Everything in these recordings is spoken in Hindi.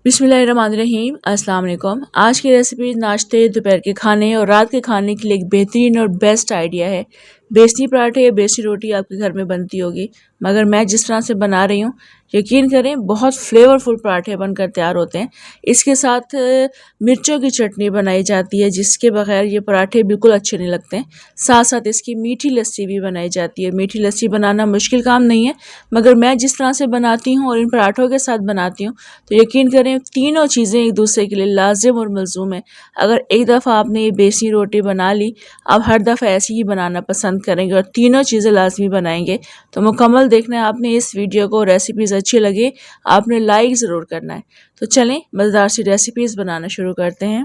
बिस्मिल्लाहिर्रहमानिर्रहीम अस्सलाम वालेकुम। आज की रेसिपी नाश्ते, दोपहर के खाने और रात के खाने के लिए एक बेहतरीन और बेस्ट आइडिया है। बेसनी पराठे या बेसनी रोटी आपके घर में बनती होगी, मगर मैं जिस तरह से बना रही हूँ, यकीन करें बहुत फ्लेवरफुल पराठे बनकर तैयार होते हैं। इसके साथ मिर्चों की चटनी बनाई जाती है, जिसके बगैर ये पराठे बिल्कुल अच्छे नहीं लगते हैं। साथ साथ इसकी मीठी लस्सी भी बनाई जाती है। मीठी लस्सी बनाना मुश्किल काम नहीं है, मगर मैं जिस तरह से बनाती हूँ और इन पराठों के साथ बनाती हूँ, तो यकीन करें तीनों चीज़ें एक दूसरे के लिए लाजिम और मलजूम है। अगर एक दफ़ा आपने ये बेसनी रोटी बना ली, आप हर दफ़ा ऐसी ही बनाना पसंद करेंगे और तीनों चीज़ें लाजमी बनाएंगे। तो मुकम्मल देखना है आपने इस वीडियो को। रेसिपीज़ अच्छी लगे आपने लाइक ज़रूर करना है। तो चलें मज़ेदार सी रेसिपीज़ बनाना शुरू करते हैं।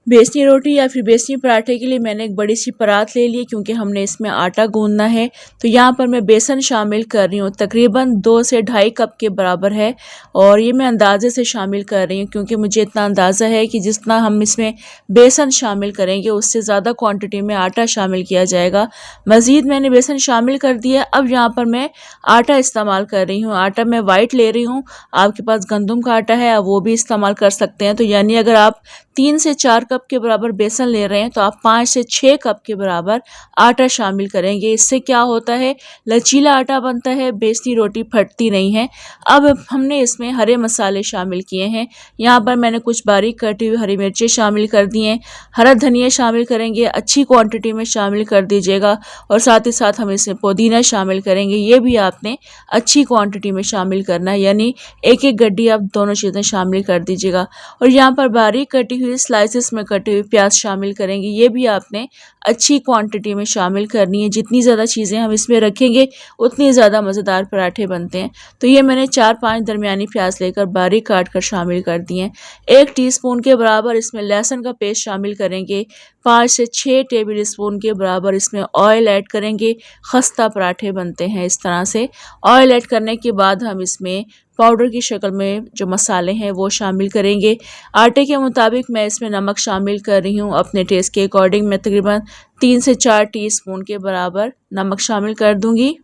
बेसनी रोटी या फिर बेसनी पराठे के लिए मैंने एक बड़ी सी परात ले ली है, क्योंकि हमने इसमें आटा गूंदना है। तो यहाँ पर मैं बेसन शामिल कर रही हूँ, तकरीबन 2 से ढाई कप के बराबर है। और ये मैं अंदाज़े से शामिल कर रही हूँ, क्योंकि मुझे इतना अंदाज़ा है कि जितना हम इसमें बेसन शामिल करेंगे उससे ज़्यादा क्वांटिटी में आटा शामिल किया जाएगा। मज़ीद मैंने बेसन शामिल कर दिया। अब यहाँ पर मैं आटा इस्तेमाल कर रही हूँ। आटा मैं वाइट ले रही हूँ। आपके पास गंदम का आटा है, आप वो भी इस्तेमाल कर सकते हैं। तो यानी अगर आप 3 से 4 कप के बराबर बेसन ले रहे हैं, तो आप 5 से 6 कप के बराबर आटा शामिल करेंगे। इससे क्या होता है, लचीला आटा बनता है, बेसनी रोटी फटती नहीं है। अब हमने इसमें हरे मसाले शामिल किए हैं। यहाँ पर मैंने कुछ बारीक कटी हुई हरी मिर्चें शामिल कर दी हैं। हरा धनिया शामिल करेंगे, अच्छी क्वांटिटी में शामिल कर दीजिएगा। और साथ ही साथ हम इसमें पुदीना शामिल करेंगे, ये भी आपने अच्छी क्वांटिटी में शामिल करना है, यानी एक एक गड्डी आप दोनों चीज़ें शामिल कर दीजिएगा। और यहाँ पर बारीक कटी हुई स्लाइसेस में कटे हुए प्याज शामिल करेंगे, ये भी आपने अच्छी क्वांटिटी में शामिल करनी है। जितनी ज़्यादा चीज़ें हम इसमें रखेंगे उतनी ज़्यादा मज़ेदार पराठे बनते हैं। तो ये मैंने 4-5 दरमियानी प्याज लेकर बारीक काट कर शामिल कर दिए हैं। 1 टीस्पून के बराबर इसमें लहसुन का पेस्ट शामिल करेंगे। 5 से 6 टेबल स्पून के बराबर इसमें ऑयल ऐड करेंगे। खस्ता पराठे बनते हैं इस तरह से। ऑयल ऐड करने के बाद हम इसमें पाउडर की शक्ल में जो मसाले हैं वो शामिल करेंगे। आटे के मुताबिक मैं इसमें नमक शामिल कर रही हूँ। अपने टेस्ट के अकॉर्डिंग मैं तकरीबन 3 से 4 टीस्पून के बराबर नमक शामिल कर दूंगी।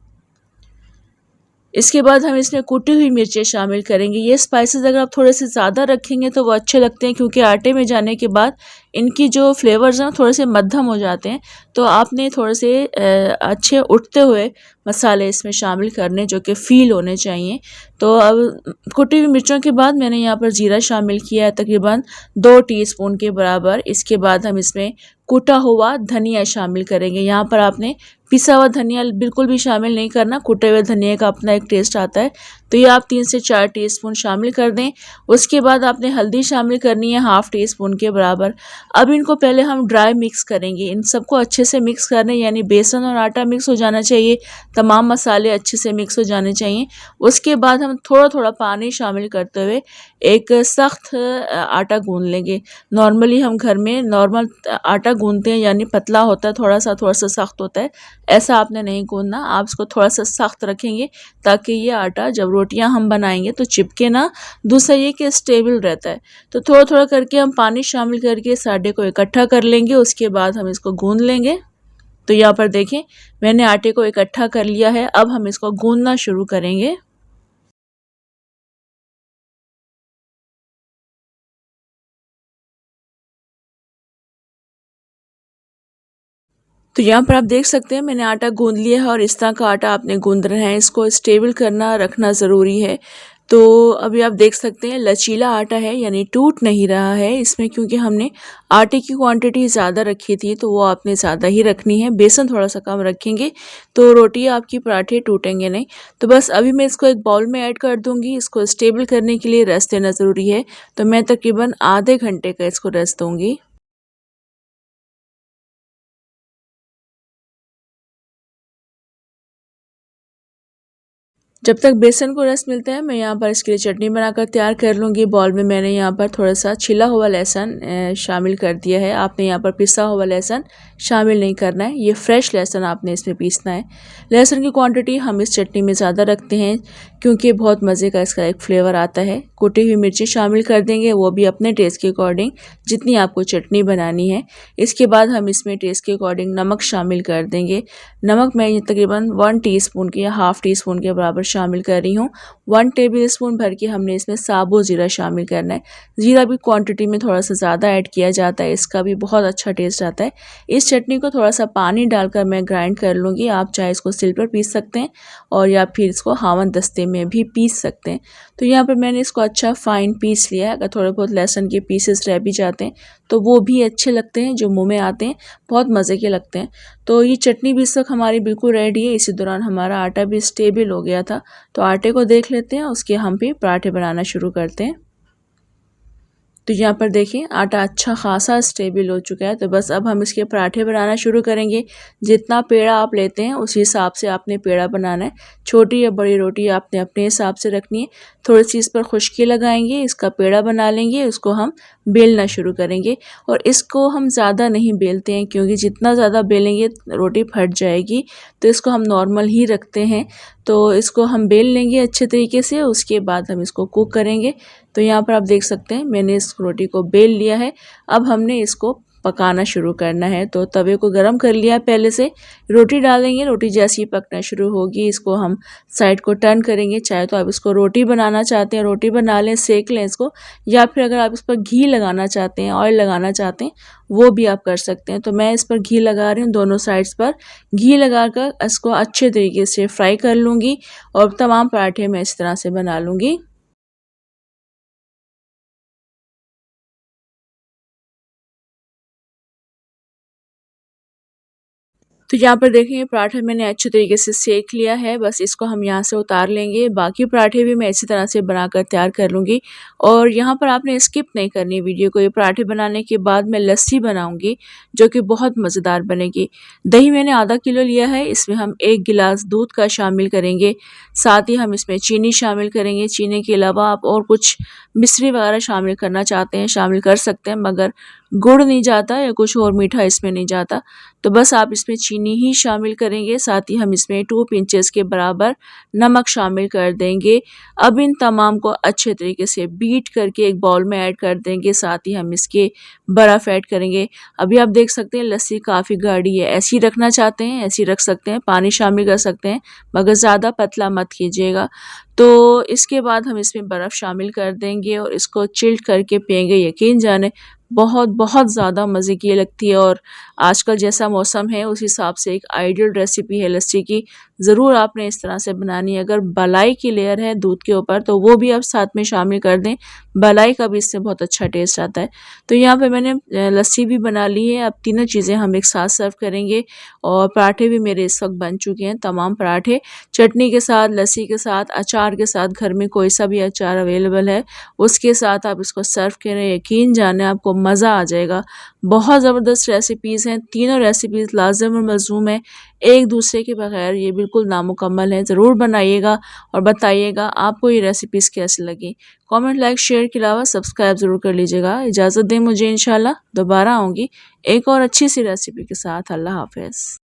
इसके बाद हम इसमें कुटी हुई मिर्चें शामिल करेंगे। ये स्पाइसेस अगर आप थोड़े से ज़्यादा रखेंगे तो वो अच्छे लगते हैं, क्योंकि आटे में जाने के बाद इनकी जो फ्लेवर्स हैं थोड़े से मध्यम हो जाते हैं। तो आपने थोड़े से अच्छे उठते हुए मसाले इसमें शामिल करने, जो कि फ़ील होने चाहिए। तो अब कुटी हुई मिर्चों के बाद मैंने यहाँ पर ज़ीरा शामिल किया है, तकरीबन 2 टीस्पून के बराबर। इसके बाद हम इसमें कुटा हुआ धनिया शामिल करेंगे। यहाँ पर आपने पिसा हुआ धनिया बिल्कुल भी शामिल नहीं करना, कुटे हुए धनिया का अपना एक टेस्ट आता है। तो ये आप 3 से 4 टीस्पून शामिल कर दें। उसके बाद आपने हल्दी शामिल करनी है 1/2 टीस्पून के बराबर। अब इनको पहले हम ड्राई मिक्स करेंगे। इन सबको अच्छे से मिक्स करने, यानी बेसन और आटा मिक्स हो जाना चाहिए, तमाम मसाले अच्छे से मिक्स हो जाने चाहिए। उसके बाद हम थोड़ा थोड़ा पानी शामिल करते हुए एक सख्त आटा गूंद लेंगे। नॉर्मली हम घर में नॉर्मल आटा गूंदते हैं, यानी पतला होता है, थोड़ा सा सख्त होता है। ऐसा आपने नहीं गूंदना, आप इसको थोड़ा सा सख्त रखेंगे, ताकि ये आटा जब रोटियां हम बनाएंगे तो चिपके ना। दूसरा ये कि स्टेबल रहता है। तो थोड़ा थोड़ा करके हम पानी शामिल करके इस आटे को इकट्ठा कर लेंगे। उसके बाद हम इसको गूंद लेंगे। तो यहाँ पर देखें, मैंने आटे को इकट्ठा कर लिया है। अब हम इसको गूंदना शुरू करेंगे। तो यहाँ पर आप देख सकते हैं मैंने आटा गूंद लिया है, और इस तरह का आटा आपने गूंदना है। इसको स्टेबल करना रखना ज़रूरी है। तो अभी आप देख सकते हैं लचीला आटा है, यानी टूट नहीं रहा है इसमें, क्योंकि हमने आटे की क्वांटिटी ज़्यादा रखी थी, तो वो आपने ज़्यादा ही रखनी है। बेसन थोड़ा सा कम रखेंगे तो रोटी आपकी पराठे टूटेंगे नहीं। तो बस अभी मैं इसको एक बाउल में ऐड कर दूँगी। इसको स्टेबल करने के लिए रेस्ट देना ज़रूरी है। तो मैं तकरीबन आधे घंटे का इसको रेस्ट दूँगी। जब तक बेसन को रस मिलता है, मैं यहाँ पर इसके लिए चटनी बनाकर तैयार कर लूँगी। बाउल में मैंने यहाँ पर थोड़ा सा छिला हुआ लहसुन शामिल कर दिया है। आपने यहाँ पर पिसा हुआ लहसुन शामिल नहीं करना है, ये फ्रेश लहसुन आपने इसमें पीसना है। लहसुन की क्वांटिटी हम इस चटनी में ज़्यादा रखते हैं, क्योंकि बहुत मज़े का इसका एक फ्लेवर आता है। कुटी हुई मिर्ची शामिल कर देंगे, वो भी अपने टेस्ट के अकॉर्डिंग, जितनी आपको चटनी बनानी है। इसके बाद हम इसमें टेस्ट के अकॉर्डिंग नमक शामिल कर देंगे। नमक मैं तकरीबन 1 टीस्पून के या 1/2 टीस्पून के बराबर शामिल कर रही हूँ। 1 टेबल स्पून भर के हमने इसमें साबुत ज़ीरा शामिल करना है। ज़ीरा भी क्वांटिटी में थोड़ा सा ज़्यादा ऐड किया जाता है, इसका भी बहुत अच्छा टेस्ट आता है। इस चटनी को थोड़ा सा पानी डालकर मैं ग्राइंड कर लूँगी। आप चाहे इसको सिल पर पीस सकते हैं और या फिर इसको हावन दस्ते में भी पीस सकते हैं। तो यहाँ पर मैंने इसको अच्छा फाइन पीस लिया है। अगर थोड़े बहुत लहसुन के पीसेस रह भी जाते हैं तो वो भी अच्छे लगते हैं, जो मुँह में आते हैं बहुत मज़े के लगते हैं। तो ये चटनी भी इस वक्त हमारी बिल्कुल रेडी है। इसी दौरान हमारा आटा भी स्टेबल हो गया था। तो आटे को देख लेते हैं, उसके हम भी पराठे बनाना शुरू करते हैं। तो यहाँ पर देखिए आटा अच्छा खासा स्टेबल हो चुका है। तो बस अब हम इसके पराठे बनाना शुरू करेंगे। जितना पेड़ा आप लेते हैं उसी हिसाब से आपने पेड़ा बनाना है। छोटी या बड़ी रोटी आपने अपने हिसाब से रखनी है। थोड़ी सी इस पर खुश्की लगाएंगे, इसका पेड़ा बना लेंगे, उसको हम बेलना शुरू करेंगे। और इसको हम ज़्यादा नहीं बेलते हैं क्योंकि जितना ज़्यादा बेलेंगे रोटी फट जाएगी। तो इसको हम नॉर्मल ही रखते हैं। तो इसको हम बेल लेंगे अच्छे तरीके से, उसके बाद हम इसको कुक करेंगे। तो यहाँ पर आप देख सकते हैं मैंने इस रोटी को बेल लिया है। अब हमने इसको पकाना शुरू करना है। तो तवे को गरम कर लिया है पहले से, रोटी डालेंगे। रोटी जैसे ही पकना शुरू होगी इसको हम साइड को टर्न करेंगे। चाहे तो आप इसको रोटी बनाना चाहते हैं रोटी बना लें, सेक लें इसको, या फिर अगर आप इस पर घी लगाना चाहते हैं, ऑयल लगाना चाहते हैं, वो भी आप कर सकते हैं। तो मैं इस पर घी लगा रही हूँ, दोनों साइड्स पर घी लगाकर इसको अच्छे तरीके से फ्राई कर लूँगी और तमाम पराठे मैं इस तरह से बना लूँगी। तो यहाँ पर देखिए पराठा मैंने अच्छे तरीके से सेक लिया है। बस इसको हम यहाँ से उतार लेंगे। बाकी पराठे भी मैं इसी तरह से बनाकर तैयार कर लूँगी। और यहाँ पर आपने स्किप नहीं करनी वीडियो को। ये पराठे बनाने के बाद मैं लस्सी बनाऊँगी जो कि बहुत मज़ेदार बनेगी। दही मैंने आधा किलो लिया है, इसमें हम 1 गिलास दूध का शामिल करेंगे। साथ ही हम इसमें चीनी शामिल करेंगे। चीनी के अलावा आप और कुछ मिश्री वगैरह शामिल करना चाहते हैं शामिल कर सकते हैं, मगर गुड़ नहीं जाता या कुछ और मीठा इसमें नहीं जाता। तो बस आप इसमें चीनी ही शामिल करेंगे। साथ ही हम इसमें 2 पिंचेस के बराबर नमक शामिल कर देंगे। अब इन तमाम को अच्छे तरीके से बीट करके एक बाउल में ऐड कर देंगे। साथ ही हम इसके बर्फ़ ऐड करेंगे। अभी आप देख सकते हैं लस्सी काफ़ी गाढ़ी है। ऐसी रखना चाहते हैं ऐसी रख सकते हैं, पानी शामिल कर सकते हैं, मगर ज़्यादा पतला मत कीजिएगा। तो इसके बाद हम इसमें बर्फ़ शामिल कर देंगे और इसको चिल्ड करके पिएंगे। यकीन जाने बहुत बहुत ज़्यादा मज़े की लगती है। और आजकल जैसा मौसम है उस हिसाब से एक आइडियल रेसिपी है लस्सी की। ज़रूर आपने इस तरह से बनानी है। अगर मलाई की लेयर है दूध के ऊपर तो वो भी आप साथ में शामिल कर दें, मलाई का भी इससे बहुत अच्छा टेस्ट आता है। तो यहाँ पे मैंने लस्सी भी बना ली है। अब तीनों चीज़ें हम एक साथ सर्व करेंगे। और पराठे भी मेरे इस वक्त बन चुके हैं, तमाम पराठे चटनी के साथ, लस्सी के साथ, अचार के साथ, घर में कोई सा भी अचार अवेलेबल है उसके साथ आप इसको सर्व करें। यकीन जाने आपको मज़ा आ जाएगा। बहुत ज़बरदस्त रेसिपीज़ हैं, तीनों रेसिपीज़ लाज़िम और मलज़ूम है, एक दूसरे के बगैर ये बिल्कुल नामुकम्मल है। ज़रूर बनाइएगा और बताइएगा आपको ये रेसिपीज़ कैसी लगी। कमेंट, लाइक, शेयर के अलावा सब्सक्राइब ज़रूर कर लीजिएगा। इजाज़त दें मुझे, इंशाल्लाह दोबारा आऊँगी एक और अच्छी सी रेसिपी के साथ। अल्लाह हाफ़िज़।